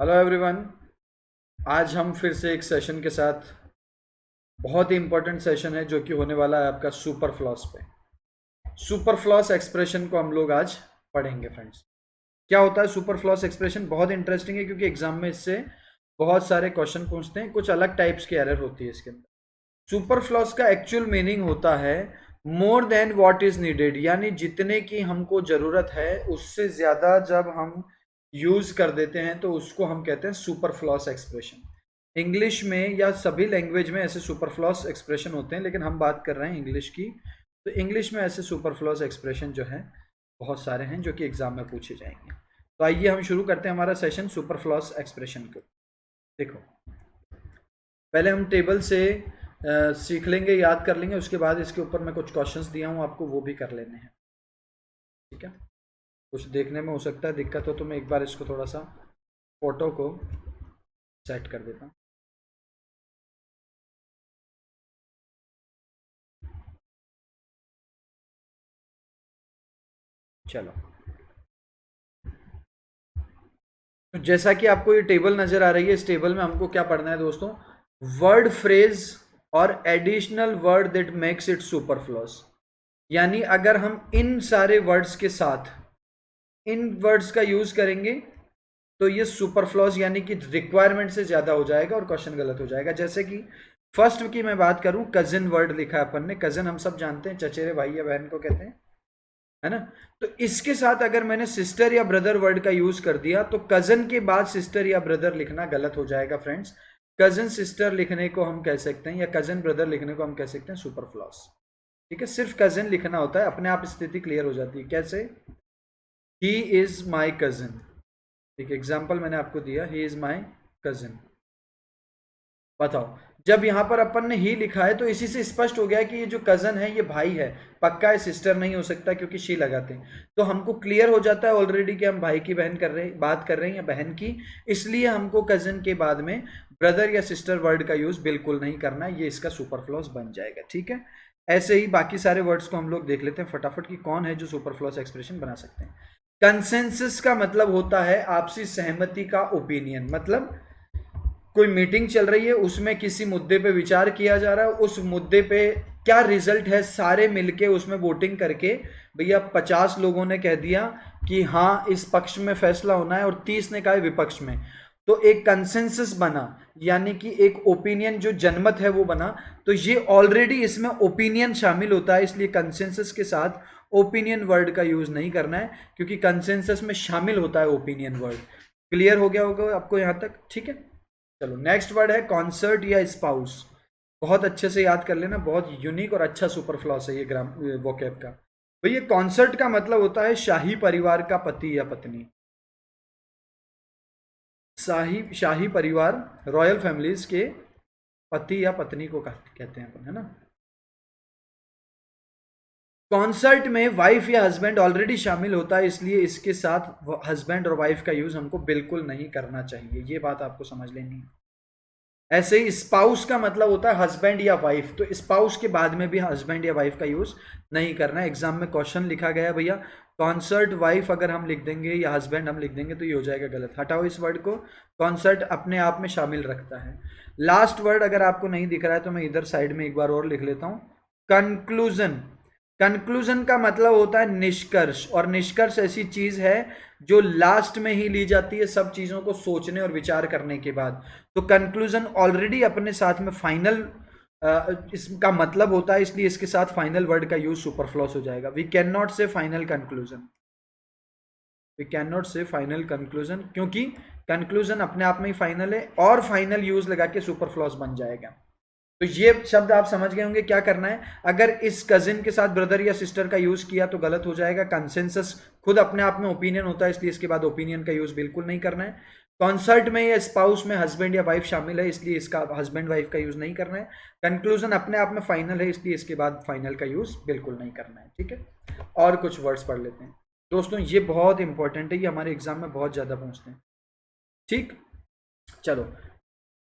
Hello everyone. आज हम फिर से एक सेशन के साथ, बहुत ही इंपॉर्टेंट सेशन है जो कि होने वाला है आपका सुपर फ्लॉस पे। सुपर फ्लॉस एक्सप्रेशन को हम लोग आज पढ़ेंगे फ्रेंड्स। क्या होता है सुपर फ्लॉस एक्सप्रेशन? बहुत इंटरेस्टिंग है क्योंकि एग्जाम में इससे बहुत सारे क्वेश्चन पूछते हैं, कुछ अलग टाइप्स की एरर होती है इसके अंदर। सुपर फ्लॉस का एक्चुअल मीनिंग होता है more than what is needed, यानी जितने की हमको जरूरत है उससे ज्यादा जब हम यूज कर देते हैं तो उसको हम कहते हैं सुपर फ्लॉस एक्सप्रेशन। इंग्लिश में या सभी लैंग्वेज में ऐसे सुपर फ्लॉस एक्सप्रेशन होते हैं, लेकिन हम बात कर रहे हैं इंग्लिश की। तो इंग्लिश में ऐसे सुपर फ्लॉस एक्सप्रेशन जो है बहुत सारे हैं जो कि एग्जाम में पूछे जाएंगे। तो आइए हम शुरू करते हैं हमारा सेशन सुपर फ्लॉस एक्सप्रेशन को। देखो, पहले हम टेबल से सीख लेंगे, याद कर लेंगे, उसके बाद इसके ऊपर मैं कुछ क्वेश्चंस दिया हूँ आपको, वो भी कर लेने हैं। ठीक है, कुछ देखने में हो सकता है दिक्कत हो तो मैं एक बार इसको थोड़ा सा फोटो को सेट कर देता हूँ। चलो, तो जैसा कि आपको ये टेबल नजर आ रही है, इस टेबल में हमको क्या पढ़ना है दोस्तों? वर्ड फ्रेज और additional word that makes it superfluous. यानी अगर हम इन सारे वर्ड्स के साथ इन वर्ड्स का यूज करेंगे तो ये सुपरफ्लॉज यानी कि रिक्वायरमेंट से ज्यादा हो जाएगा और क्वेश्चन गलत हो जाएगा। जैसे कि फर्स्ट की मैं बात करूं, कजिन वर्ड लिखा है अपन ने। कजिन हम सब जानते हैं, चचेरे भाई या बहन को कहते हैं, है ना? तो इसके साथ अगर मैंने सिस्टर या ब्रदर वर्ड का यूज कर दिया तो कजन के बाद सिस्टर या ब्रदर लिखना गलत हो जाएगा फ्रेंड्स। कजन सिस्टर लिखने को हम कह सकते हैं या कजन ब्रदर लिखने को हम कह सकते हैं सुपरफ्लॉस। ठीक है, सिर्फ कजिन लिखना होता है, अपने आप स्थिति क्लियर हो जाती है। कैसे? He is my cousin. एक एग्जाम्पल मैंने आपको दिया, ही इज माई कजिन। बताओ, जब यहां पर अपन ने ही लिखा है तो इसी से स्पष्ट हो गया कि ये जो कजन है ये भाई है, पक्का है, सिस्टर नहीं हो सकता क्योंकि शी लगाते हैं। तो हमको क्लियर हो जाता है ऑलरेडी कि हम भाई की बहन कर रहे हैं, बात कर रहे हैं या बहन की। इसलिए हमको कजन के बाद में ब्रदर या सिस्टर वर्ड का यूज बिल्कुल नहीं करना है, ये इसका सुपरफ्लॉस बन जाएगा। ठीक है, ऐसे ही बाकी सारे वर्ड्स को हम लोग देख लेते हैं फटाफट कि कौन है जो सुपरफ्लॉस एक्सप्रेशन बना सकते हैं। कंसेंसस का मतलब होता है आपसी सहमति का ओपिनियन। मतलब कोई मीटिंग चल रही है, उसमें किसी मुद्दे पे विचार किया जा रहा है, उस मुद्दे पे क्या रिजल्ट है, सारे मिलके उसमें वोटिंग करके भैया 50 लोगों ने कह दिया कि हाँ इस पक्ष में फैसला होना है और 30 ने कहा है विपक्ष में, तो एक कंसेंसस बना, यानी कि एक ओपिनियन जो जनमत है वो बना। तो ये ऑलरेडी इसमें ओपिनियन शामिल होता है, इसलिए कंसेंसस के साथ ओपिनियन वर्ड का यूज नहीं करना है क्योंकि कंसेंसस में शामिल होता है ओपिनियन वर्ड। क्लियर हो गया होगा आपको यहां तक? ठीक है, चलो नेक्स्ट वर्ड है कॉन्सर्ट या स्पाउस। बहुत अच्छे से याद कर लेना, बहुत यूनिक और अच्छा सुपरफ्लॉस है ये ग्राम वोकैब का। भैया कॉन्सर्ट का मतलब होता है शाही परिवार का पति या पत्नी। शाही परिवार, रॉयल फैमिलीज के पति या पत्नी को कहते हैं अपन, है ना? कॉन्सर्ट में वाइफ या हस्बैंड ऑलरेडी शामिल होता है, इसलिए इसके साथ हस्बैंड और वाइफ का यूज हमको बिल्कुल नहीं करना चाहिए, ये बात आपको समझ लेनी है। ऐसे ही स्पाउस का मतलब होता है हस्बैंड या वाइफ, तो स्पाउस के बाद में भी हस्बैंड या वाइफ का यूज नहीं करना है। एग्जाम में क्वेश्चन लिखा गया भैया कॉन्सर्ट वाइफ अगर हम लिख देंगे या हस्बैंड हम लिख देंगे तो ये हो जाएगा गलत, हटाओ इस वर्ड को। कॉन्सर्ट अपने आप में शामिल रखता है। लास्ट वर्ड अगर आपको नहीं दिख रहा है तो मैं इधर साइड में एक बार और लिख लेता हूं, कंक्लूजन। कंक्लूजन का मतलब होता है निष्कर्ष, और निष्कर्ष ऐसी चीज है जो लास्ट में ही ली जाती है सब चीजों को सोचने और विचार करने के बाद। तो कंक्लूजन ऑलरेडी अपने साथ में फाइनल इसका मतलब होता है, इसलिए इसके साथ फाइनल वर्ड का यूज सुपरफ्लॉस हो जाएगा। We can not say final conclusion, we can not say final conclusion, क्योंकि कंक्लूजन अपने आप में ही फाइनल है और फाइनल यूज लगा के सुपरफ्लॉस बन जाएगा। तो ये शब्द आप समझ गए होंगे क्या करना है। अगर इस कजिन के साथ ब्रदर या सिस्टर का यूज किया तो गलत हो जाएगा। कंसेंसस खुद अपने आप में ओपिनियन होता है, इसलिए इसके बाद ओपिनियन का यूज बिल्कुल नहीं करना है। कॉन्सर्ट में या स्पाउस में हस्बैंड या वाइफ शामिल है, इसलिए इसका हस्बैंड वाइफ का यूज नहीं करना है। कंक्लूजन अपने आप में फाइनल है, इसलिए इसके बाद फाइनल का यूज बिल्कुल नहीं करना है। ठीक है, और कुछ वर्ड्स पढ़ लेते हैं दोस्तों, ये बहुत इंपॉर्टेंट है, ये हमारे एग्जाम में बहुत ज्यादा पूछते हैं। ठीक, चलो,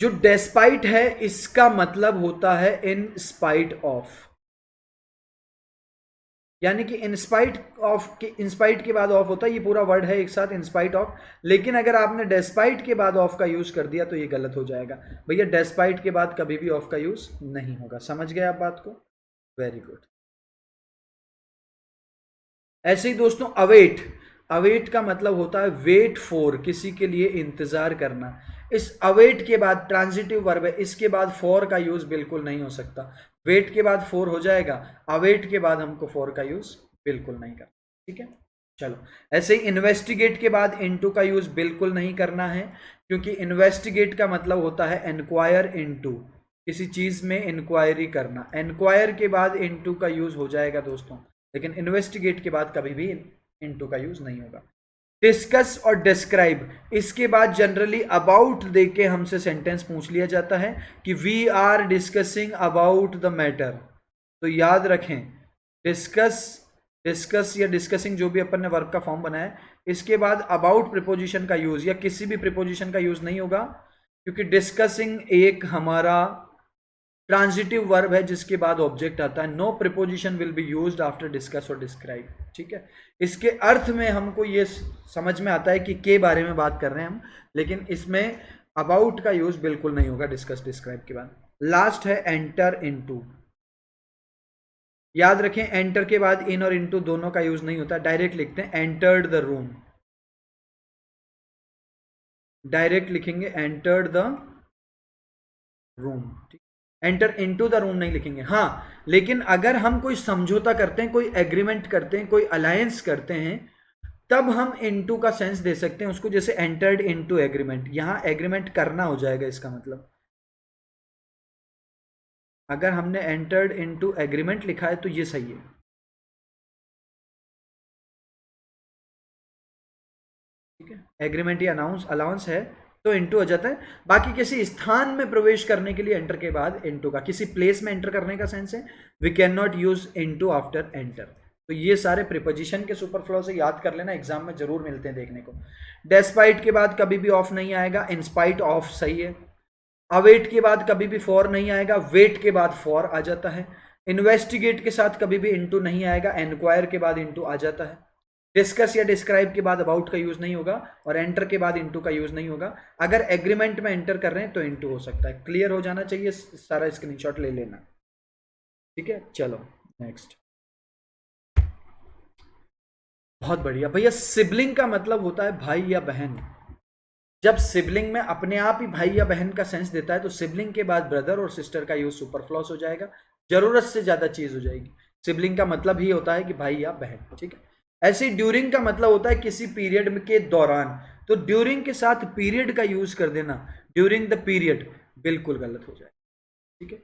जो डेस्पाइट है इसका मतलब होता है इन स्पाइट ऑफ। यानी कि इंस्पाइट के बाद ऑफ होता है, ये पूरा वर्ड है एक साथ इंस्पाइट ऑफ। लेकिन अगर आपने डेस्पाइट के बाद ऑफ का यूज कर दिया तो ये गलत हो जाएगा भैया, डेस्पाइट के बाद कभी भी ऑफ का यूज नहीं होगा। समझ गए आप बात को? Very good. ऐसे ही दोस्तों अवेट, अवेट का मतलब होता है वेट फॉर, किसी के लिए इंतजार करना। इस अवेट के बाद ट्रांजिटिव वर्ब है, इसके बाद फॉर का यूज बिल्कुल नहीं हो सकता। वेट के बाद फॉर हो जाएगा, अवेट के बाद हमको फॉर का यूज बिल्कुल नहीं करना। ठीक है, चलो। ऐसे ही इन्वेस्टिगेट के बाद इनटू का यूज बिल्कुल नहीं करना है, क्योंकि इन्वेस्टिगेट का मतलब होता है एनक्वायर इनटू, किसी चीज में इंक्वायरी करना। एनक्वायर के बाद इनटू का यूज हो जाएगा दोस्तों, लेकिन इन्वेस्टिगेट के बाद कभी भी इनटू का यूज नहीं होगा। डिस्कस और डिस्क्राइब, इसके बाद जनरली अबाउट देके हमसे सेंटेंस पूछ लिया जाता है कि we are discussing about the matter. तो याद रखें, डिस्कस, डिस्कस या डिस्कसिंग जो भी अपन ने वर्ब का फॉर्म बनाया है, इसके बाद अबाउट प्रिपोजिशन का यूज या किसी भी प्रिपोजिशन का यूज नहीं होगा, क्योंकि डिस्कसिंग एक हमारा ट्रांजिटिव वर्ब है जिसके बाद ऑब्जेक्ट आता है। No preposition will be used after discuss और डिस्क्राइब। ठीक है, इसके अर्थ में हमको ये समझ में आता है कि के बारे में बात कर रहे हैं हम, लेकिन इसमें अबाउट का यूज बिल्कुल नहीं होगा डिस्कस डिस्क्राइब के बाद। लास्ट है एंटर इनटू। याद रखें, एंटर के बाद इन और इनटू दोनों का यूज नहीं होता, डायरेक्ट लिखते हैं एंटर्ड द रूम। डायरेक्ट लिखेंगे एंटर्ड द रूम, ठीक। एंटर इनटू द रूम नहीं लिखेंगे। हाँ, लेकिन अगर हम कोई समझौता करते हैं, कोई एग्रीमेंट करते हैं, कोई अलायंस करते हैं, तब हम इनटू का सेंस दे सकते हैं उसको, जैसे एंटर्ड इनटू एग्रीमेंट। यहां एग्रीमेंट करना हो जाएगा इसका मतलब। अगर हमने एंटर्ड इनटू एग्रीमेंट लिखा है तो ये सही है। ठीक है, एग्रीमेंट या अलाउंस है तो इनटू आ जाता है। बाकी किसी स्थान में प्रवेश करने के लिए एंटर के बाद इनटू का, किसी प्लेस में एंटर करने का सेंस है we can not use into after enter. तो ये सारे प्रिपोजिशन के सुपरफ्लो से याद कर लेना, एग्जाम में जरूर मिलते हैं देखने को। डेस्पाइट के बाद कभी भी ऑफ नहीं आएगा, इंस्पाइट ऑफ सही है। अवेट के बाद कभी भी फॉर नहीं आएगा, वेट के बाद फॉर आ जाता है। इन्वेस्टिगेट के साथ कभी भी इनटू नहीं आएगा, एनक्वायर के बाद इनटू आ जाता है। डिस्कस या डिस्क्राइब के बाद अबाउट का यूज नहीं होगा, और एंटर के बाद इनटू का यूज नहीं होगा। अगर एग्रीमेंट में एंटर कर रहे हैं तो इनटू हो सकता है। क्लियर हो जाना चाहिए, सारा स्क्रीनशॉट ले लेना। ठीक है, चलो नेक्स्ट। बहुत बढ़िया भैया, सिबलिंग का मतलब होता है भाई या बहन। जब सिबलिंग में अपने आप ही भाई या बहन का सेंस देता है तो सिबलिंग के बाद ब्रदर और सिस्टर का यूज सुपरफ्लॉस हो जाएगा, जरूरत से ज्यादा चीज हो जाएगी। सिबलिंग का मतलब ही होता है कि भाई या बहन। ठीक है, ऐसे ही ड्यूरिंग का मतलब होता है किसी पीरियड के दौरान, तो ड्यूरिंग के साथ पीरियड का यूज कर देना, ड्यूरिंग द पीरियड, बिल्कुल गलत हो जाएगा। ठीक है,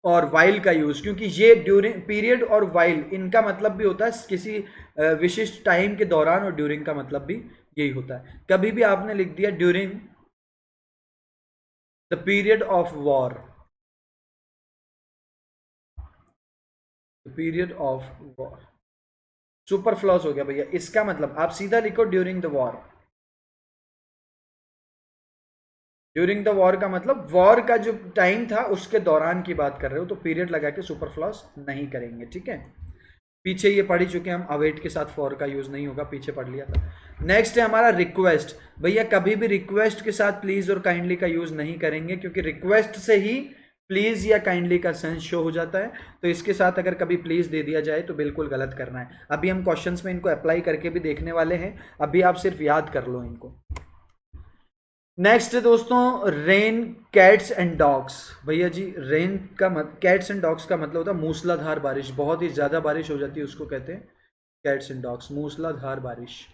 और वाइल का यूज, क्योंकि ये ड्यूरिंग, पीरियड और वाइल इनका मतलब भी होता है किसी विशिष्ट टाइम के दौरान, और ड्यूरिंग का मतलब भी यही होता है। कभी भी आपने लिख दिया during the period of war, period of war superfluous हो गया भैया। इसका मतलब आप सीधा लिखो during the war. During the war का मतलब वॉर का जो टाइम था उसके दौरान की बात कर रहे हो, तो पीरियड लगा के सुपरफ्लॉस नहीं करेंगे। ठीक है, पीछे ये पढ़ ही चुके हम, अवेट के साथ फॉर का यूज नहीं होगा, पीछे पढ़ लिया था। नेक्स्ट है हमारा रिक्वेस्ट। भैया कभी भी रिक्वेस्ट के साथ प्लीज और काइंडली का यूज नहीं करेंगे, क्योंकि रिक्वेस्ट से ही प्लीज या काइंडली का सेंस शो हो जाता है। तो इसके साथ अगर कभी प्लीज दे दिया जाए तो बिल्कुल गलत करना है। अभी हम क्वेश्चंस में इनको अप्लाई करके भी देखने वाले हैं, अभी आप सिर्फ याद कर लो इनको। नेक्स्ट दोस्तों, रेन कैट्स एंड डॉग्स। भैया जी रेन का कैट्स एंड डॉग्स का मतलब होता है मूसलाधार बारिश, बहुत ही ज्यादा बारिश हो जाती है उसको कहते हैं कैट्स एंड डॉग्स, मूसलाधार बारिश।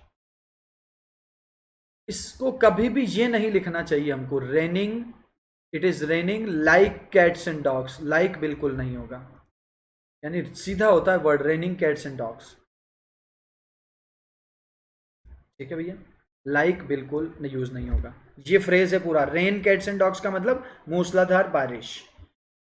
इसको कभी भी ये नहीं लिखना चाहिए हमको raining, it is raining like cats and dogs, like बिल्कुल नहीं होगा, यानी सीधा होता है word raining cats and dogs. ठीक है भैया, लाइक बिल्कुल यूज नहीं होगा। ये फ्रेज है पूरा, रेन कैट्स एंड डॉग्स का मतलब मूसलाधार बारिश।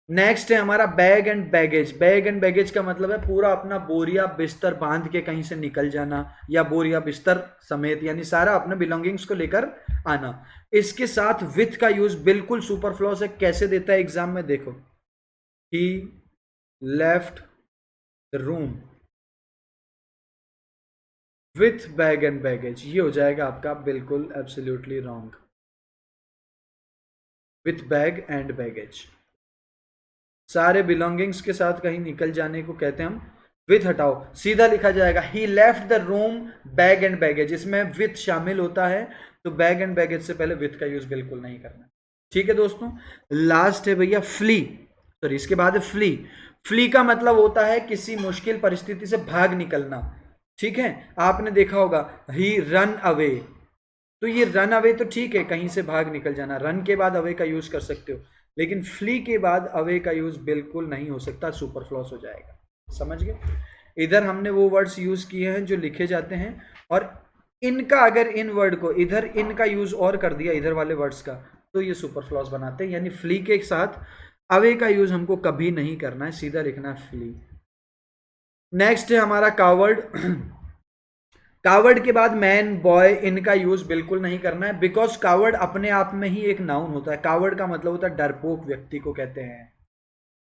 नेक्स्ट है हमारा bag and baggage. Bag and baggage का मतलब है पूरा अपना बोरिया बिस्तर बांध के कहीं से निकल जाना, या बोरिया बिस्तर समेत, यानी सारा अपने बिलोंगिंग्स को लेकर आना। इसके साथ विथ का यूज बिल्कुल सुपरफ्लॉस है। कैसे देता है एग्जाम में, देखो, he left the room with bag and baggage, ये हो जाएगा आपका बिल्कुल absolutely wrong. With bag and baggage, सारे बिलोंगिंग्स के साथ कहीं निकल जाने को कहते हैं हम। विथ हटाओ, सीधा लिखा जाएगा he left the room bag and baggage, इसमें विथ शामिल होता है तो बैग एंड बैगेज से पहले विथ का यूज बिल्कुल नहीं करना। ठीक है दोस्तों, लास्ट है भैया फ्ली, सॉरी इसके बाद है फ्ली। फ्ली का मतलब होता है किसी मुश्किल परिस्थिति से भाग निकलना। ठीक है, आपने देखा होगा ही रन अवे, तो ये रन अवे तो ठीक है, कहीं से भाग निकल जाना, रन के बाद अवे का यूज कर सकते हो, लेकिन फ्ली के बाद अवे का यूज बिल्कुल नहीं हो सकता, सुपरफ्लॉस हो जाएगा। समझ गए, इधर हमने वो वर्ड्स यूज किए हैं जो लिखे जाते हैं, और इनका अगर इन वर्ड को इधर इनका यूज और कर दिया इधर वाले वर्ड्स का, तो ये सुपरफ्लॉस बनाते हैं। यानी फ्ली के साथ अवे का यूज हमको कभी नहीं करना है, सीधा लिखना है फ्ली। नेक्स्ट है हमारा कावर्ड। कावर्ड के बाद मैन, बॉय, इनका यूज बिल्कुल नहीं करना है, बिकॉज कावर्ड अपने आप में ही एक नाउन होता है। कावर्ड का मतलब होता है डरपोक व्यक्ति को कहते हैं,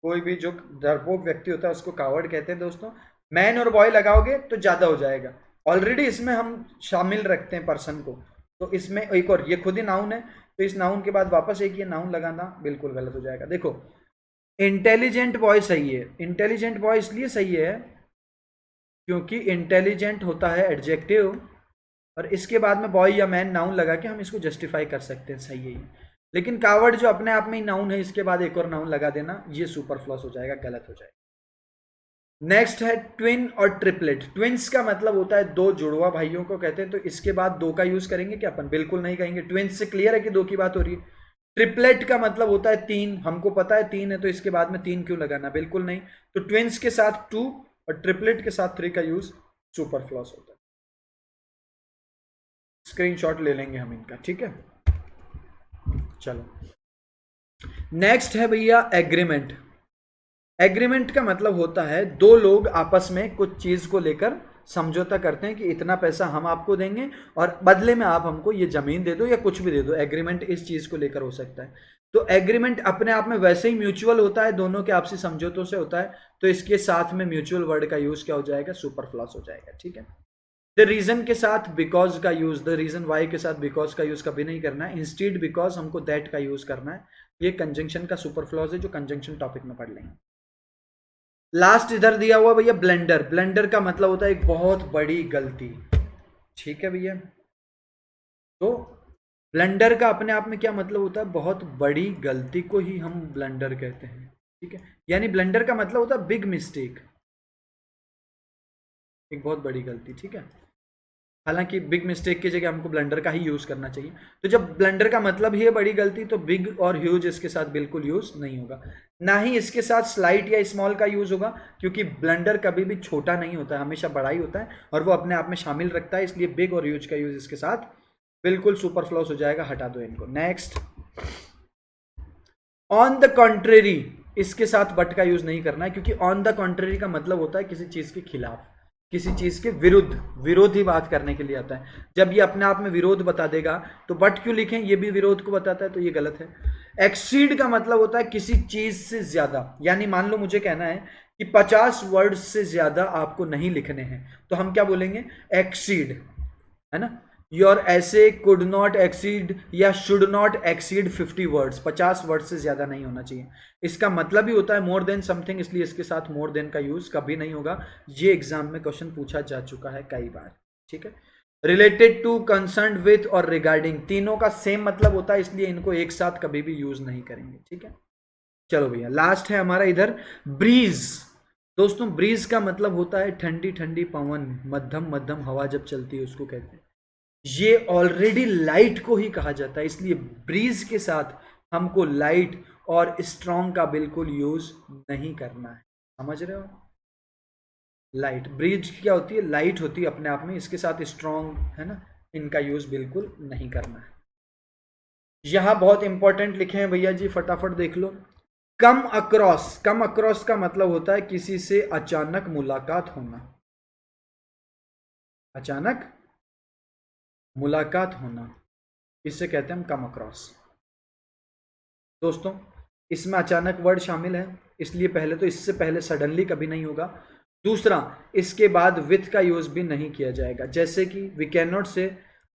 कोई भी जो डरपोक व्यक्ति होता है उसको कावर्ड कहते हैं दोस्तों। मैन और बॉय लगाओगे तो ज्यादा हो जाएगा, ऑलरेडी इसमें हम शामिल रखते हैं पर्सन को, तो इसमें एक और ये खुद ही नाउन है, तो इस नाउन के बाद वापस एक ये नाउन लगाना बिल्कुल गलत हो जाएगा। देखो इंटेलिजेंट बॉय सही है, इंटेलिजेंट बॉय इसलिए सही है क्योंकि इंटेलिजेंट होता है एडजेक्टिव, और इसके बाद में बॉय या मैन नाउन लगा के हम इसको जस्टिफाई कर सकते हैं, सही है ये। लेकिन कावर्ड जो अपने आप में ही नाउन है, इसके बाद एक और नाउन लगा देना, ये सुपरफ्लॉस हो जाएगा, गलत हो जाएगा। नेक्स्ट है ट्विन और ट्रिपलेट। ट्विंस का मतलब होता है दो जुड़वा भाइयों को कहते हैं, तो इसके बाद दो का यूज करेंगे क्या अपन? बिल्कुल नहीं कहेंगे, ट्विंस से क्लियर है कि दो की बात हो रही है। ट्रिपलेट का मतलब होता है तीन, हमको पता है तीन है, तो इसके बाद में तीन क्यों लगाना? बिल्कुल नहीं। तो ट्विंस के साथ टू और ट्रिपलेट के साथ थ्री का यूज सुपरफ्लॉस होता है। स्क्रीनशॉट ले लेंगे हम इनका, ठीक है। चलो नेक्स्ट है भैया एग्रीमेंट। एग्रीमेंट का मतलब होता है दो लोग आपस में कुछ चीज को लेकर समझौता करते हैं कि इतना पैसा हम आपको देंगे और बदले में आप हमको ये जमीन दे दो या कुछ भी दे दो। एग्रीमेंट इस चीज को लेकर हो सकता है। तो एग्रीमेंट अपने आप में वैसे ही म्यूचुअल होता है, दोनों के आपसी समझौतों से होता है, तो इसके साथ में म्यूचुअल वर्ड का यूज क्या हो जाएगा? सुपरफ्लॉस हो जाएगा, ठीक है। द रीजन के साथ बिकॉज का यूज, द रीजन वाई के साथ बिकॉज का यूज कभी नहीं करना है। इंस्टीड बिकॉज हमको दैट का यूज करना है। ये कंजंक्शन का सुपरफ्लॉस है जो कंजंक्शन टॉपिक में पढ़ लेंगे। लास्ट इधर दिया हुआ भैया ब्लेंडर। ब्लेंडर का मतलब होता है एक बहुत बड़ी गलती, ठीक है भैया। तो ब्लेंडर का अपने आप में क्या मतलब होता है? बहुत बड़ी गलती को ही हम ब्लेंडर कहते हैं, ठीक है। यानी ब्लेंडर का मतलब होता है बिग मिस्टेक, एक बहुत बड़ी गलती, ठीक है। हालांकि बिग मिस्टेक की जगह हमको ब्लेंडर का ही यूज करना चाहिए। तो जब ब्लेंडर का मतलब ही है बड़ी गलती, तो बिग और ह्यूज इसके साथ बिल्कुल यूज नहीं होगा। ना ही इसके साथ स्लाइट या स्मॉल का यूज होगा, क्योंकि ब्लेंडर कभी भी छोटा नहीं होता है, हमेशा बड़ा ही होता है और वो अपने आप में शामिल रखता है, इसलिए बिग और ह्यूज का यूज इसके साथ बिल्कुल सुपरफ्लॉस हो जाएगा, हटा दो इनको। नेक्स्ट ऑन द कॉन्ट्रेरी, इसके साथ बट का यूज नहीं करना है, क्योंकि ऑन द कॉन्ट्रेरी का मतलब होता है किसी चीज के खिलाफ, किसी चीज के विरुद्ध, विरोधी बात करने के लिए आता है। जब ये अपने आप में विरोध बता देगा तो बट क्यों लिखें? ये भी विरोध को बताता है, तो ये गलत है। एक्सीड का मतलब होता है किसी चीज से ज्यादा, यानी मान लो मुझे कहना है कि 50 वर्ड से ज्यादा आपको नहीं लिखने हैं, तो हम क्या बोलेंगे? एक्सीड, है ना। योर ऐसे कुड नॉट एक्सीड या should not exceed 50 words, 50 word से ज्यादा नहीं होना चाहिए। इसका मतलब ही होता है मोर देन समथिंग, इसलिए इसके साथ मोर देन का यूज कभी नहीं होगा। ये एग्जाम में क्वेश्चन पूछा जा चुका है कई बार, ठीक है। रिलेटेड टू, कंसर्न विथ और रिगार्डिंग, तीनों का सेम मतलब होता है, इसलिए इनको एक साथ कभी भी यूज नहीं करेंगे, ठीक है। चलो भैया लास्ट है हमारा इधर ब्रीज। दोस्तों ब्रीज का मतलब होता है ठंडी ठंडी पवन, मध्यम मध्यम हवा जब चलती है उसको कहते हैं। ये ऑलरेडी लाइट को ही कहा जाता है, इसलिए ब्रीज के साथ हमको लाइट और स्ट्रॉन्ग का बिल्कुल यूज नहीं करना है, समझ रहे हो? लाइट, ब्रीज क्या होती है? लाइट होती है अपने आप में, इसके साथ स्ट्रॉन्ग, है ना, इनका यूज बिल्कुल नहीं करना है। यहां बहुत इंपॉर्टेंट लिखे हैं भैया जी, फटाफट देख लो। कम अक्रॉस, कम अक्रॉस का मतलब होता है किसी से अचानक मुलाकात होना, अचानक मुलाकात होना, इसे कहते हैं हम कम अक्रॉस। दोस्तों इसमें अचानक वर्ड शामिल है, इसलिए पहले तो इससे पहले सडनली कभी नहीं होगा, दूसरा, इसके बाद विथ का यूज भी नहीं किया जाएगा, जैसे कि वी कैन नॉट से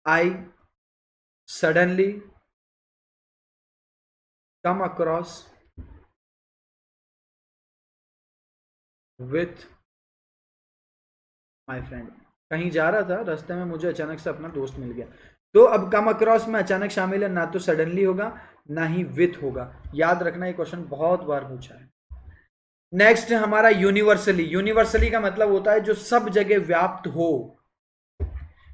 I suddenly come across with my friend. कहीं जा रहा था, रास्ते में मुझे अचानक से अपना दोस्त मिल गया, तो अब कम अक्रॉस में अचानक शामिल है, ना तो सडनली होगा ना ही विथ होगा। याद रखना, ये क्वेश्चन बहुत बार पूछा है। नेक्स्ट है हमारा यूनिवर्सली। यूनिवर्सली का मतलब होता है जो सब जगह व्याप्त हो।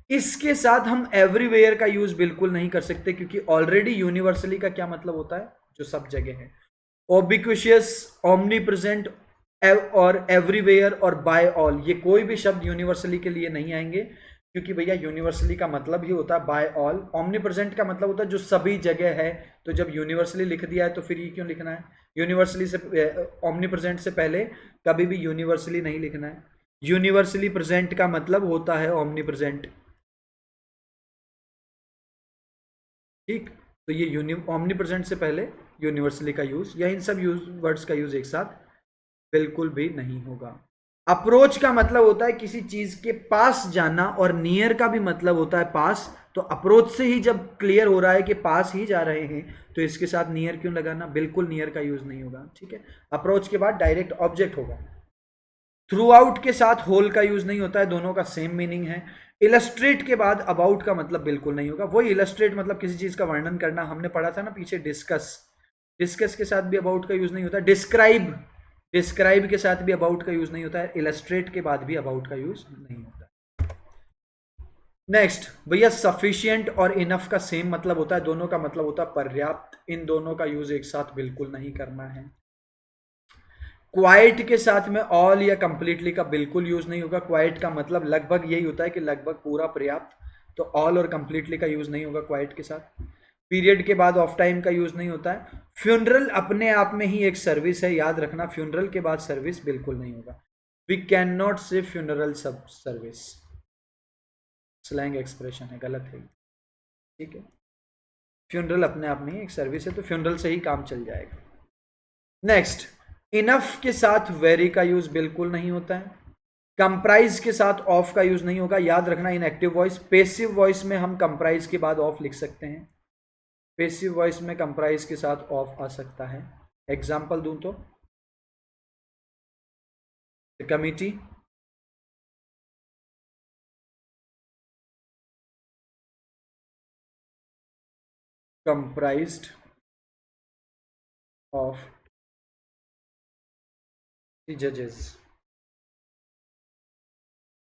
इसके साथ हम एवरीवेयर का यूज बिल्कुल नहीं कर सकते, क्योंकि ऑलरेडी यूनिवर्सली का क्या मतलब होता है, जो सब जगह है। ओबिक्विशियस, ओमनी प्रेजेंट और एवरीवेयर और बाय ऑल, ये कोई भी शब्द यूनिवर्सली के लिए नहीं आएंगे, क्योंकि भैया यूनिवर्सली का मतलब ही होता है बाय ऑल। ओमनी प्रेजेंट का मतलब होता है जो सभी जगह है, तो जब यूनिवर्सली लिख दिया है तो फिर ये क्यों लिखना है? यूनिवर्सली से ओमनी प्रेजेंट से पहले कभी भी यूनिवर्सली नहीं लिखना है। यूनिवर्सली प्रेजेंट का मतलब होता है ओमनी प्रेजेंट, ठीक। तो ये ओमनी प्रेजेंट से पहले यूनिवर्सली का यूज या इन सब यूज वर्ड्स का यूज एक साथ बिल्कुल भी नहीं होगा। अप्रोच का मतलब होता है किसी चीज के पास जाना, और नियर का भी मतलब होता है पास। तो अप्रोच से ही जब क्लियर हो रहा है कि पास ही जा रहे हैं, तो इसके साथ नियर क्यों लगाना? बिल्कुल नियर का यूज नहीं होगा, ठीक है। अप्रोच के बाद डायरेक्ट ऑब्जेक्ट होगा। थ्रू आउट के साथ होल का यूज नहीं होता है, दोनों का सेम मीनिंग है। इलस्ट्रेट के बाद अबाउट का मतलब बिल्कुल नहीं होगा। वही इलस्ट्रेट मतलब किसी चीज का वर्णन करना, हमने पढ़ा था ना पीछे डिस्कस। डिस्कस के साथ भी अबाउट का यूज नहीं होता। डिस्क्राइब, डिस्क्राइब के साथ भी अबाउट का यूज नहीं होता है। इलस्ट्रेट के बाद भी अबाउट का यूज नहीं होता। नेक्स्ट भैया, सफिशिएंट और इनफ का सेम मतलब होता है, दोनों का मतलब होता है पर्याप्त। इन दोनों का यूज एक साथ बिल्कुल नहीं करना है। क्वाइट के साथ में ऑल या कंप्लीटली का बिल्कुल यूज नहीं होगा। क्वाइट का मतलब लगभग यही होता है कि लगभग पूरा, पर्याप्त। तो ऑल और कंप्लीटली का यूज नहीं होगा क्वाइट के साथ। पीरियड के बाद ऑफ टाइम का यूज नहीं होता है। फ्यूनरल अपने आप में ही एक सर्विस है, याद रखना। फ्यूनरल के बाद सर्विस बिल्कुल नहीं होगा। वी कैन नॉट से फ्यूनरल सब सर्विस, स्लैंग एक्सप्रेशन है, गलत है, ठीक है। फ्यूनरल अपने आप में ही एक सर्विस है, तो फ्यूनरल से ही काम चल जाएगा। नेक्स्ट, इनफ के साथ वेरी का यूज बिल्कुल नहीं होता है। कंप्राइज के साथ ऑफ का यूज नहीं होगा, याद रखना। इन एक्टिव वॉइस, पेसिव वॉइस में हम कंप्राइज के बाद ऑफ लिख सकते हैं। पेसिव वॉइस में कंप्राइज के साथ ऑफ आ सकता है। एग्जाम्पल दूं तो कमिटी, कंप्राइज्ड ऑफ द जजेस।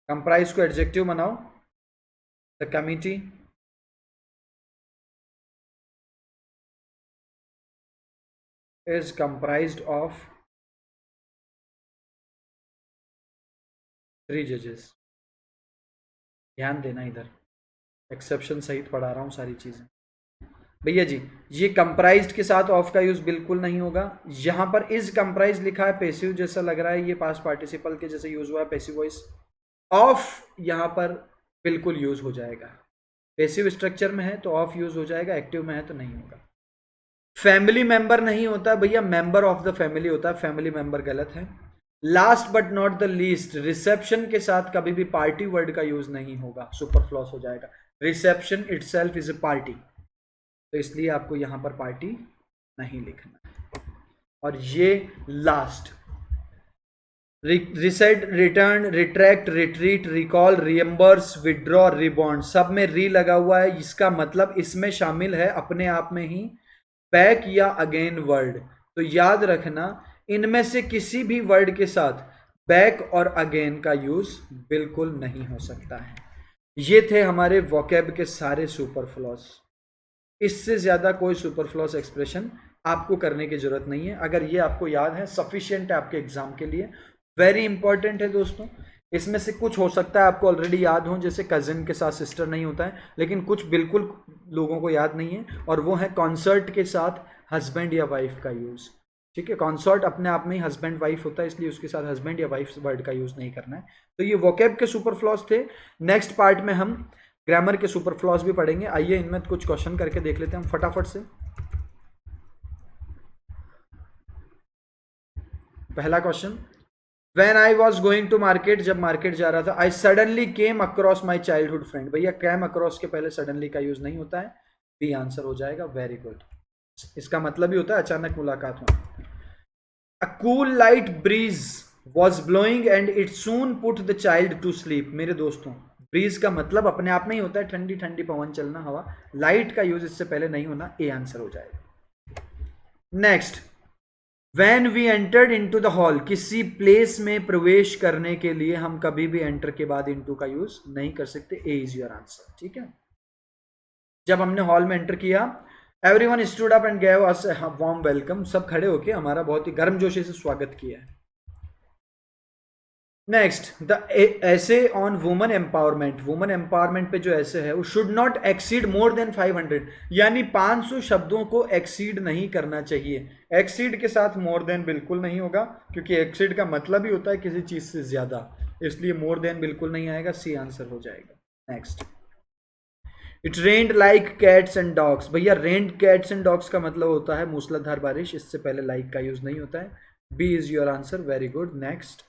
कंप्राइज को एडजेक्टिव बनाओ। The committee is comprised of 3 judges। ध्यान देना, इधर एक्सेप्शन सहित पढ़ा रहा हूं सारी चीजें भैया जी। ये कंप्राइज्ड के साथ ऑफ का यूज बिल्कुल नहीं होगा। यहां पर इज कंप्राइज लिखा है, पेसिव जैसा लग रहा है, ये पास्ट पार्टिसिपल के जैसे यूज हुआ है, पेसिव वॉइस। ऑफ यहां पर बिल्कुल यूज हो जाएगा। पेसिव स्ट्रक्चर में है तो ऑफ यूज हो जाएगा, एक्टिव में है तो नहीं होगा। फैमिली मेंबर नहीं होता भैया, मेंबर ऑफ द फैमिली होता है। फैमिली मेंबर गलत है। Last but not the least, reception के साथ कभी भी पार्टी वर्ड का यूज नहीं होगा, सुपरफ्लॉस हो जाएगा। Reception itself is a party, तो इसलिए आपको यहां पर पार्टी नहीं लिखना। और ये last, reset, return, retract, retreat, recall, reimburse, withdraw, rebound, सब में री लगा हुआ है। इसका मतलब इसमें शामिल है अपने आप में ही बैक या अगेन वर्ड। तो याद रखना, इनमें से किसी भी वर्ड के साथ बैक और अगेन का यूज बिल्कुल नहीं हो सकता है। ये थे हमारे वोकैब के सारे सुपरफ्लॉस। इससे ज्यादा कोई सुपरफ्लॉस एक्सप्रेशन आपको करने की जरूरत नहीं है। अगर ये आपको याद है, सफिशिएंट है आपके एग्जाम के लिए। वेरी इंपॉर्टेंट है दोस्तों। इसमें से कुछ हो सकता है आपको ऑलरेडी याद हो, जैसे कजिन के साथ सिस्टर नहीं होता है, लेकिन कुछ बिल्कुल लोगों को याद नहीं है, और वो है कॉन्सर्ट के साथ हस्बैंड या वाइफ का यूज, ठीक है। कॉन्सर्ट अपने आप में ही हस्बैंड वाइफ होता है, इसलिए उसके साथ हस्बैंड या वाइफ वर्ड का यूज नहीं करना है। तो ये वोकैब के सुपरफ्लॉस थे। नेक्स्ट पार्ट में हम ग्रामर के सुपरफ्लॉस भी पढ़ेंगे। आइए इनमें कुछ क्वेश्चन करके देख लेते हैं हम फटाफट से। पहला question, When I was going to market, जब मार्केट जा रहा था, I suddenly came across my childhood friend. भैया came across के पहले suddenly का यूज नहीं होता है, बी आंसर हो जाएगा. Very good. इसका मतलब ही होता है अचानक मुलाकात होना. A cool light breeze was blowing and it soon put the child to sleep. मेरे दोस्तों, ब्रीज का मतलब अपने आप में ही होता है ठंडी ठंडी पवन चलना, हवा. लाइट का यूज इससे पहले नहीं होना, ए आंसर हो जाएगा. Next, When we entered into the hall, किसी प्लेस में प्रवेश करने के लिए हम कभी भी एंटर के बाद into का यूज नहीं कर सकते. ए इज योर आंसर. ठीक है. जब हमने हॉल में एंटर किया, everyone stood up and gave us a warm welcome. सब खड़े होके हमारा बहुत ही गर्मजोशी से स्वागत किया है. नेक्स्ट, द ऐसे on woman empowerment. Woman empowerment पे जो ऐसे है वो should not exceed more than 500, यानी 500 शब्दों को एक्सीड नहीं करना चाहिए. एक्सीड के साथ मोर देन बिल्कुल नहीं होगा, क्योंकि एक्सीड का मतलब ही होता है किसी चीज से ज्यादा, इसलिए मोर देन बिल्कुल नहीं आएगा. सी आंसर हो जाएगा. Next, it rained like cats and dogs. भैया रेन्ड कैट्स एंड डॉग्स का मतलब होता है मूसलाधार बारिश, इससे पहले लाइक का यूज नहीं होता है. B is your answer. Very good. Next,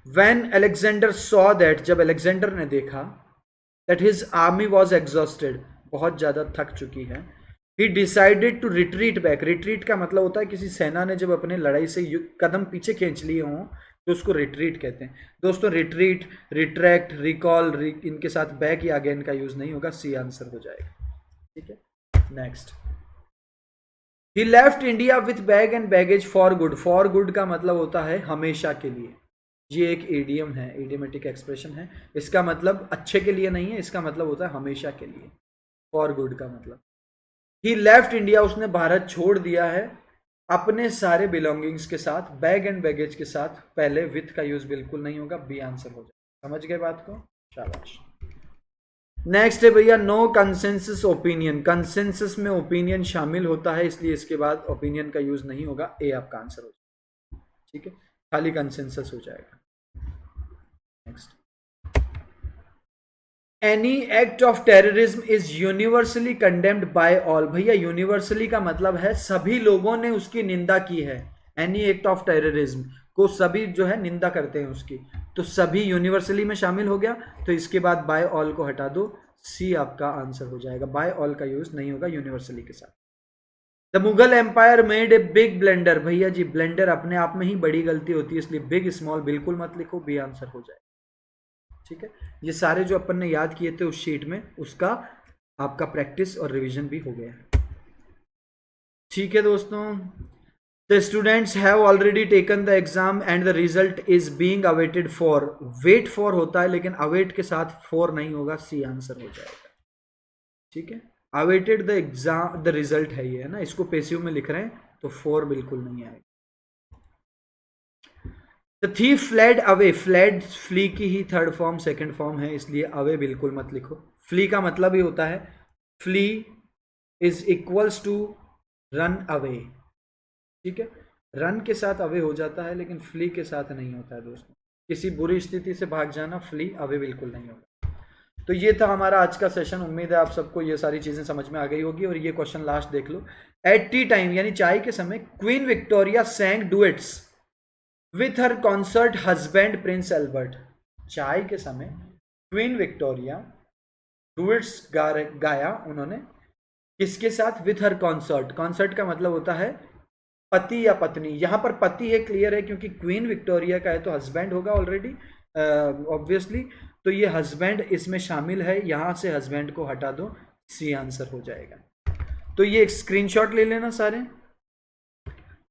When Alexander saw that, जब अलेक्जेंडर ने देखा that his army was exhausted, बहुत ज़्यादा थक चुकी है, he decided to retreat back. retreat का मतलब होता है किसी सेना ने जब अपने लड़ाई से कदम पीछे खींच लिए हों तो उसको रिट्रीट कहते हैं. दोस्तों रिट्रीट, रिट्रैक्ट, रिकॉल, इनके साथ बैक या अगेन का यूज नहीं होगा. सी आंसर हो जाएगा. ठीक है. Next, he left India with bag and baggage for good. for good का मतलब होता है हमेशा के लिए. ये एक एडियम है, एडियमेटिक एक्सप्रेशन है. इसका मतलब अच्छे के लिए नहीं है, इसका मतलब होता है हमेशा के लिए. फॉर गुड का मतलब, ही लेफ्ट इंडिया, उसने भारत छोड़ दिया है अपने सारे बिलोंगिंग्स के साथ, बैग एंड बैगेज के साथ. पहले विथ का यूज बिल्कुल नहीं होगा. बी आंसर हो जाए. समझ गए बात को? शाबाश. नेक्स्ट है भैया नो कंसेंसस ओपिनियन. कंसेंसस में ओपिनियन शामिल होता है, इसलिए इसके बाद ओपिनियन का यूज नहीं होगा. ए आपका आंसर हो जाएगा. ठीक है, खाली कंसेंसस हो जाएगा. Next, any act of terrorism is universally condemned by all. भैया यूनिवर्सली का मतलब है सभी लोगों ने उसकी निंदा की है. एनी एक्ट ऑफ टेररिज्म को सभी जो है निंदा करते हैं उसकी, तो सभी यूनिवर्सली में शामिल हो गया, तो इसके बाद बाय ऑल को हटा दो. सी आपका आंसर हो जाएगा. बाय ऑल का यूज नहीं होगा यूनिवर्सली के साथ. The Mughal empire made a big blender. भैया जी ब्लेंडर अपने आप में ही बड़ी गलती होती है, इसलिए बिग स्मॉल बिल्कुल मत लिखो. बी आंसर हो जाएगा. ठीक है, ये सारे जो अपन ने याद किए थे उस शीट में, उसका आपका प्रैक्टिस और रिवीजन भी हो गया. ठीक है दोस्तों, the students have already taken the exam and the result is being awaited for. Wait for होता है लेकिन अवेट के साथ फॉर नहीं होगा. सी आंसर हो जाएगा. ठीक है, awaited the exam, the result है ये, है ना, इसको पैसिव में लिख रहे हैं तो फॉर बिल्कुल नहीं आएगा. The thief fled away. Fled flee की ही थर्ड फॉर्म सेकंड फॉर्म है, इसलिए अवे बिल्कुल मत लिखो. फ्ली का मतलब ही होता है flee is equals to run away. ठीक है, रन के साथ अवे हो जाता है लेकिन फ्ली के साथ नहीं होता है दोस्तों. किसी बुरी स्थिति से भाग जाना, फ्ली, अवे बिल्कुल नहीं होगा. तो ये था हमारा आज का सेशन. उम्मीद है आप सबको ये सारी चीजें समझ में आ गई होगी. और ये क्वेश्चन लास्ट देख लो. एट टी टाइम यानी चाय के समय, queen Victoria सैंग duets with her concert husband Prince Albert. चाय के समय क्वीन विक्टोरिया डुएट्स गाया उन्होंने किसके साथ? With her concert. कॉन्सर्ट का मतलब होता है पति या पत्नी. यहां पर पति है, क्लियर है, क्योंकि क्वीन विक्टोरिया का है तो हस्बैंड होगा ऑलरेडी ऑब्वियसली. तो ये हस्बैंड इसमें शामिल है, यहां से हस्बैंड को हटा दो. सी आंसर हो जाएगा. तो ये एक स्क्रीनशॉट ले लेना सारे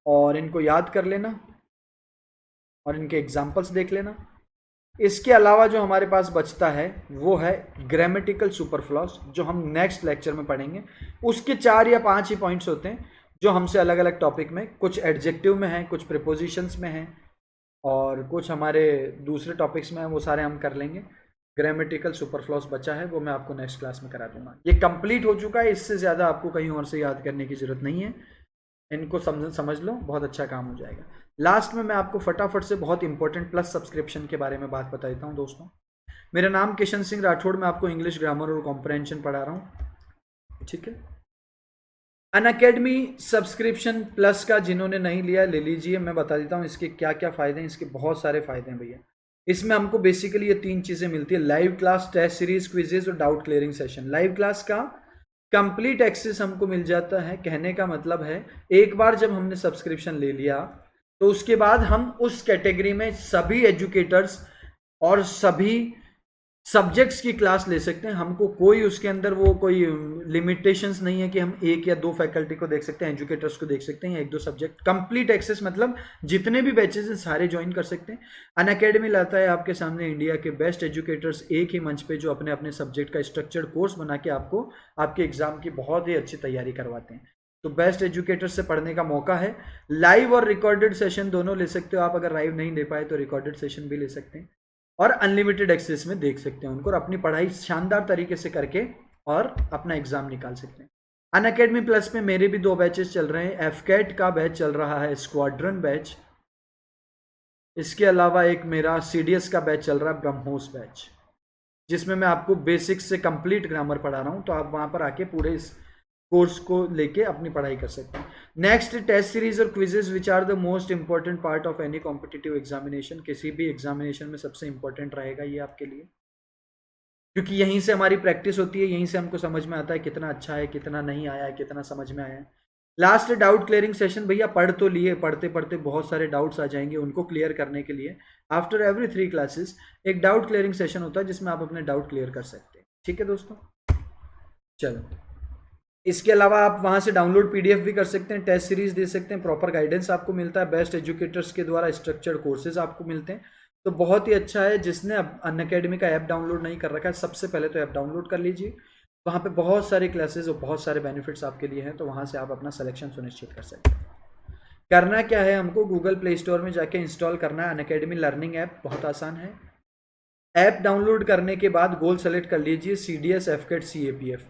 और इनको याद कर लेना और इनके एग्जाम्पल्स देख लेना. इसके अलावा जो हमारे पास बचता है वो है ग्रामेटिकल सुपरफ्लॉस, जो हम नेक्स्ट लेक्चर में पढ़ेंगे. उसके 4 या 5 ही पॉइंट्स होते हैं जो हमसे अलग अलग टॉपिक में, कुछ एडजेक्टिव में हैं, कुछ प्रिपोजिशंस में हैं और कुछ हमारे दूसरे टॉपिक्स में हैं. वो सारे हम कर लेंगे. ग्रामेटिकल सुपरफ्लॉस बचा है, वो मैं आपको नेक्स्ट क्लास में करा दूंगा. ये कंप्लीट हो चुका है, इससे ज़्यादा आपको कहीं और से याद करने की ज़रूरत नहीं है. इनको समझ लो, बहुत अच्छा काम हो जाएगा. लास्ट में मैं आपको फटाफट से बहुत इंपॉर्टेंट प्लस सब्सक्रिप्शन के बारे में बात बता देता हूँ दोस्तों. मेरा नाम किशन सिंह राठौड़, मैं आपको इंग्लिश ग्रामर और कॉम्प्रहेंशन पढ़ा रहा हूँ. ठीक है, अनअकैडमी सब्सक्रिप्शन प्लस का जिन्होंने नहीं लिया ले लीजिए। मैं बता देता हूँ इसके क्या क्या फ़ायदे हैं। इसके बहुत सारे फ़ायदे हैं भैया। इसमें हमको बेसिकली ये 3 चीज़ें मिलती है, live class, test series, quizzes और doubt clearing session. Live class का कंप्लीट एक्सेस हमको मिल जाता है। कहने का मतलब है एक बार जब हमने सब्सक्रिप्शन ले लिया तो उसके बाद हम उस कैटेगरी में सभी एजुकेटर्स और सभी सब्जेक्ट्स की क्लास ले सकते हैं। हमको कोई उसके अंदर वो कोई लिमिटेशंस नहीं है कि हम 1 या 2 फैकल्टी को देख सकते हैं, एजुकेटर्स को देख सकते हैं, या 1-2 सब्जेक्ट। कंप्लीट एक्सेस मतलब जितने भी बैचेस हैं सारे ज्वाइन कर सकते हैं। अनअकैडमी लाता है आपके सामने इंडिया के बेस्ट एजुकेटर्स एक ही मंच पे, जो अपने अपने सब्जेक्ट का स्ट्रक्चर्ड कोर्स बना के आपको आपके एग्जाम की बहुत ही अच्छी तैयारी करवाते हैं। तो बेस्ट एजुकेटर से पढ़ने का मौका है। लाइव और रिकॉर्डेड सेशन दोनों ले सकते हो आप। अगर लाइव नहीं दे पाए तो रिकॉर्डेड सेशन भी ले सकते हैं और अनलिमिटेड एक्सेस में देख सकते हैं उनको, और अपनी पढ़ाई शानदार तरीके से करके और अपना एग्जाम निकाल सकते हैं। अनअकैडमी प्लस में मेरे भी 2 बैचेस चल रहे हैं। एफकेट का बैच चल रहा है, स्क्वाड्रन बैच। इसके अलावा एक मेरा सीडीएस का बैच चल रहा है, ब्रह्मोस बैच, जिसमें मैं आपको बेसिक्स से कंप्लीट ग्रामर पढ़ा रहा हूं। तो आप वहां पर आके पूरे इस कोर्स को लेके अपनी पढ़ाई कर सकते हैं। नेक्स्ट, टेस्ट सीरीज और quizzes which are the most important part of any competitive examination. किसी भी एग्जामिनेशन में सबसे इंपॉर्टेंट रहेगा ये आपके लिए, क्योंकि यहीं से हमारी प्रैक्टिस होती है, यहीं से हमको समझ में आता है कितना अच्छा है, कितना नहीं आया है, कितना समझ में आया है। Last, doubt clearing session. भैया पढ़ तो लिए, पढ़ते पढ़ते बहुत सारे डाउट्स आ जाएंगे, उनको क्लियर करने के लिए आफ्टर एवरी 3 क्लासेस एक डाउट क्लियरिंग सेशन होता है जिसमें आप अपने डाउट क्लियर कर सकते हैं। ठीक है दोस्तों, चलो। इसके अलावा आप वहां से डाउनलोड पीडीएफ भी कर सकते हैं, टेस्ट सीरीज दे सकते हैं, प्रॉपर गाइडेंस आपको मिलता है, बेस्ट एजुकेटर्स के द्वारा स्ट्रक्चर्ड कोर्सेज आपको मिलते हैं। तो बहुत ही अच्छा है। जिसने अनअकैडमी का ऐप डाउनलोड नहीं कर रखा है, सबसे पहले तो ऐप डाउनलोड कर लीजिए। वहाँ पे बहुत सारे क्लासेज और बहुत सारे बेनिफिट्स आपके लिए हैं, तो वहाँ से आप अपना सिलेक्शन सुनिश्चित कर सकते हैं। करना क्या है, हमको गूगल प्ले स्टोर में जाके इंस्टॉल करना है अनअकैडमी लर्निंग ऐप। बहुत आसान है। ऐप डाउनलोड करने के बाद गोल सेलेक्ट कर लीजिए CDS, एफकेट, CAPF।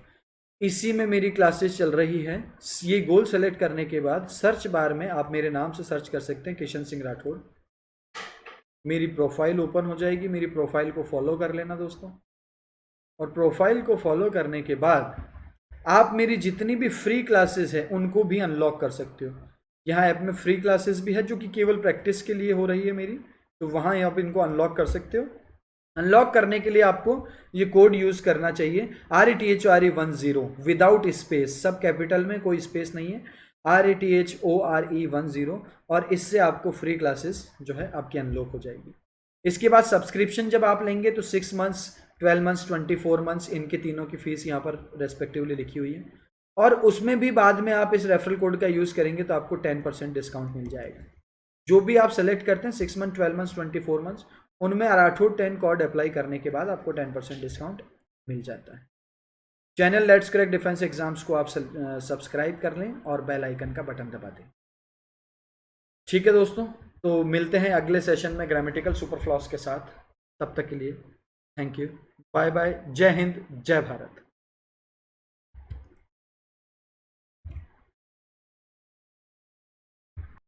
इसी में मेरी क्लासेस चल रही है। ये गोल सेलेक्ट करने के बाद सर्च बार में आप मेरे नाम से सर्च कर सकते हैं, किशन सिंह राठौड़। मेरी प्रोफाइल ओपन हो जाएगी। मेरी प्रोफाइल को फॉलो कर लेना दोस्तों, और प्रोफाइल को फॉलो करने के बाद आप मेरी जितनी भी फ्री क्लासेस है उनको भी अनलॉक कर सकते हो। यहाँ ऐप में फ्री क्लासेस भी है जो कि केवल प्रैक्टिस के लिए हो रही है मेरी, तो वहाँ आप इनको अनलॉक कर सकते हो। अनलॉक करने के लिए आपको ये कोड यूज करना चाहिए, RETHORE10 विदाउट स्पेस, सब कैपिटल में, कोई स्पेस नहीं है, RETHORE10, और इससे आपको फ्री क्लासेस जो है आपकी अनलॉक हो जाएगी। इसके बाद सब्सक्रिप्शन जब आप लेंगे तो 6 मंथ्स, 12 मंथ्स, 24 मंथ्स, इनके तीनों की फीस यहाँ पर रेस्पेक्टिवली लिखी हुई है। और उसमें भी बाद में आप इस रेफरल कोड का यूज़ करेंगे तो आपको 10% डिस्काउंट मिल जाएगा। जो भी आप सेलेक्ट करते हैं 6 मंथ, 12 मंथ्स, 24 मंथ्स, उनमें राठौड़ 10 कोड अप्लाई करने के बाद आपको 10% डिस्काउंट मिल जाता है। Channel let's crack defence exams को आप सब्सक्राइब कर लें और बेल आइकन का बटन दबा दें। ठीक है दोस्तों, तो मिलते हैं अगले सेशन में ग्रामेटिकल सुपरफ्लॉस के साथ। तब तक के लिए थैंक यू, बाय बाय, जय हिंद, जय भारत।